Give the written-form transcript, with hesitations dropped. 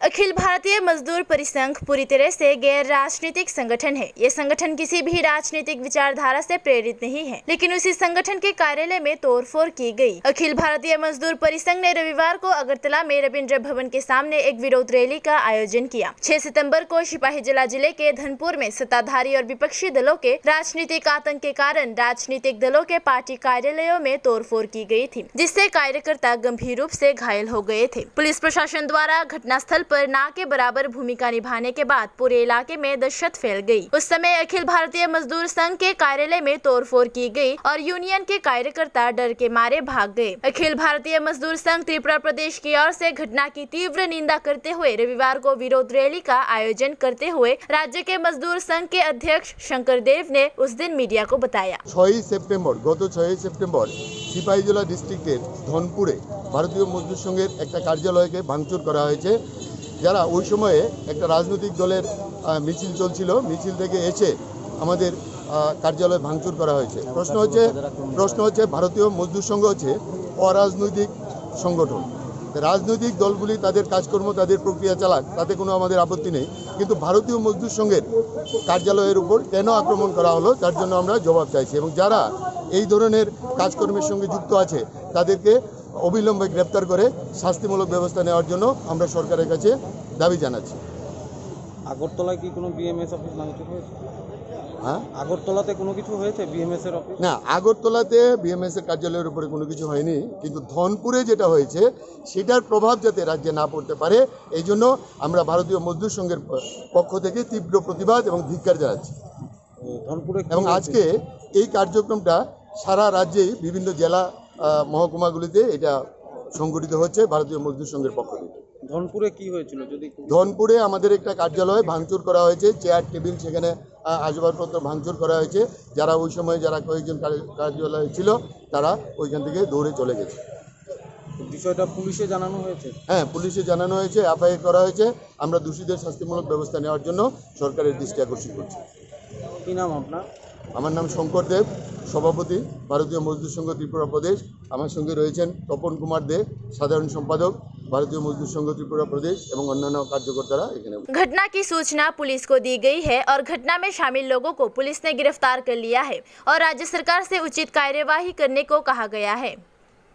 अखिल भारतीय मजदूर परिसंघ पूरी तरह से गैर राजनीतिक संगठन है। ये संगठन किसी भी राजनीतिक विचारधारा से प्रेरित नहीं है, लेकिन उसी संगठन के कार्यालय में तोड़फोड़ की गई। अखिल भारतीय मजदूर परिसंघ ने रविवार को अगरतला में रविंद्र भवन के सामने एक विरोध रैली का आयोजन किया। 6 सितंबर को सिपाहीजला जिले के धनपुर में सत्ताधारी और विपक्षी दलों के राजनीतिक आतंक के कारण राजनीतिक दलों के पार्टी कार्यालयों में तोड़फोड़ की गई थी, जिससे कार्यकर्ता गंभीर रूप से घायल हो गए थे। पुलिस प्रशासन द्वारा घटनास्थल पर ना के बराबर भूमिका निभाने के बाद पूरे इलाके में दहशत फैल गई। उस समय अखिल भारतीय मजदूर संघ के कार्यालय में तोड़फोड़ की गई और यूनियन के कार्यकर्ता डर के मारे भाग गए। अखिल भारतीय मजदूर संघ त्रिपुरा प्रदेश की ओर से घटना की तीव्र निंदा करते हुए रविवार को विरोध रैली का आयोजन करते हुए राज्य के मजदूर संघ के अध्यक्ष शंकर देव ने उस दिन मीडिया को बताया। 6 सेप्टेम्बर गत 6 सेप्टेम्बर सिपाहीजला डिस्ट्रिक्टेर धनपुरे भारतीय मजदूर संघेर एक कार्यालयके भांगचुर करा हयेछे। যারা ওই সময়ে একটা রাজনৈতিক দলের মিছিল চলছিল, মিছিল থেকে এসে আমাদের কার্যালয় ভাঙচুর করা হয়েছে। প্রশ্ন হচ্ছে ভারতীয় মজদুর সংঘ হচ্ছে অরাজনৈতিক সংগঠন। রাজনৈতিক দলগুলি তাদের কাজকর্ম তাদের প্রক্রিয়া চালাক, তাতে কোনো আমাদের আপত্তি নেই, কিন্তু ভারতীয় মজদুর সংঘের কার্যালয়ের উপর কেন আক্রমণ করা হলো তার জন্য আমরা জবাব চাইছি এবং যারা এই ধরনের কাজকর্মের সঙ্গে যুক্ত আছে তাদেরকে অবিলম্বে গ্রেপ্তার করে শাস্তিমূলক ব্যবস্থা নেওয়ার জন্য আমরা সরকারের কাছে দাবি জানাচ্ছি। আগরতলায় কি কোনো বিএমএস অফিস ভাঙচুর হয়েছে? হ্যাঁ, আগরতলাতে কোনো কিছু হয়েছে বিএমএস এর অফিস? না, আগরতলাতে বিএমএস এর কার্যালয়ের উপরে কোনো কিছু হয়নি, কিন্তু ধনপুরে যেটা হয়েছে সেটার প্রভাব যাতে রাজ্যে না পড়তে পারে এই জন্য আমরা ভারতীয় মজদুর সংঘের পক্ষ থেকে তীব্র প্রতিবাদ এবং ধিক্কার জানাচ্ছি। ধনপুরে এবং আজকে এই কার্যক্রমটা সারা রাজ্যেই বিভিন্ন জেলা মহকুমাগুলিতে এটা সংগঠিত হচ্ছে ভারতীয় মজদুর সংঘের পক্ষ থেকে। ধনপুরে কি হয়েছিল? যদি ধনপুরে আমাদের একটা কার্যালয় ভাঙচুর করা হয়েছে, চেয়ার টেবিল সেখানে আসবাবপত্র ভাঙচুর করা হয়েছে। যারা ওই সময় যারা কয়েকজন কার্যালয়ে ছিল তারা ওইখান থেকে দৌড়ে চলে গেছে। বিষয়টা পুলিশে জানানো হয়েছে? হ্যাঁ, পুলিশে জানানো হয়েছে, এফআইআর করা হয়েছে। আমরা দোষীদের শাস্তিমূলক ব্যবস্থা নেওয়ার জন্য সরকারের দৃষ্টি আকর্ষণ করছি। কি নাম আপনার? আমার নাম শঙ্কর দেব, সভাপতি ভারতীয় মজদুর সংঘ ত্রিপুরা প্রদেশ। আমার সঙ্গে রয়েছেন তপন কুমার দে, সাধারণ সম্পাদক भारतीय मजदूर संघ त्रिपुरा प्रदेश एवं अन्य कार्यकर्ता। घटना की सूचना पुलिस को दी गई है और घटना में शामिल लोगों को पुलिस ने गिरफ्तार कर लिया है और राज्य सरकार से उचित कार्यवाही करने को कहा गया है।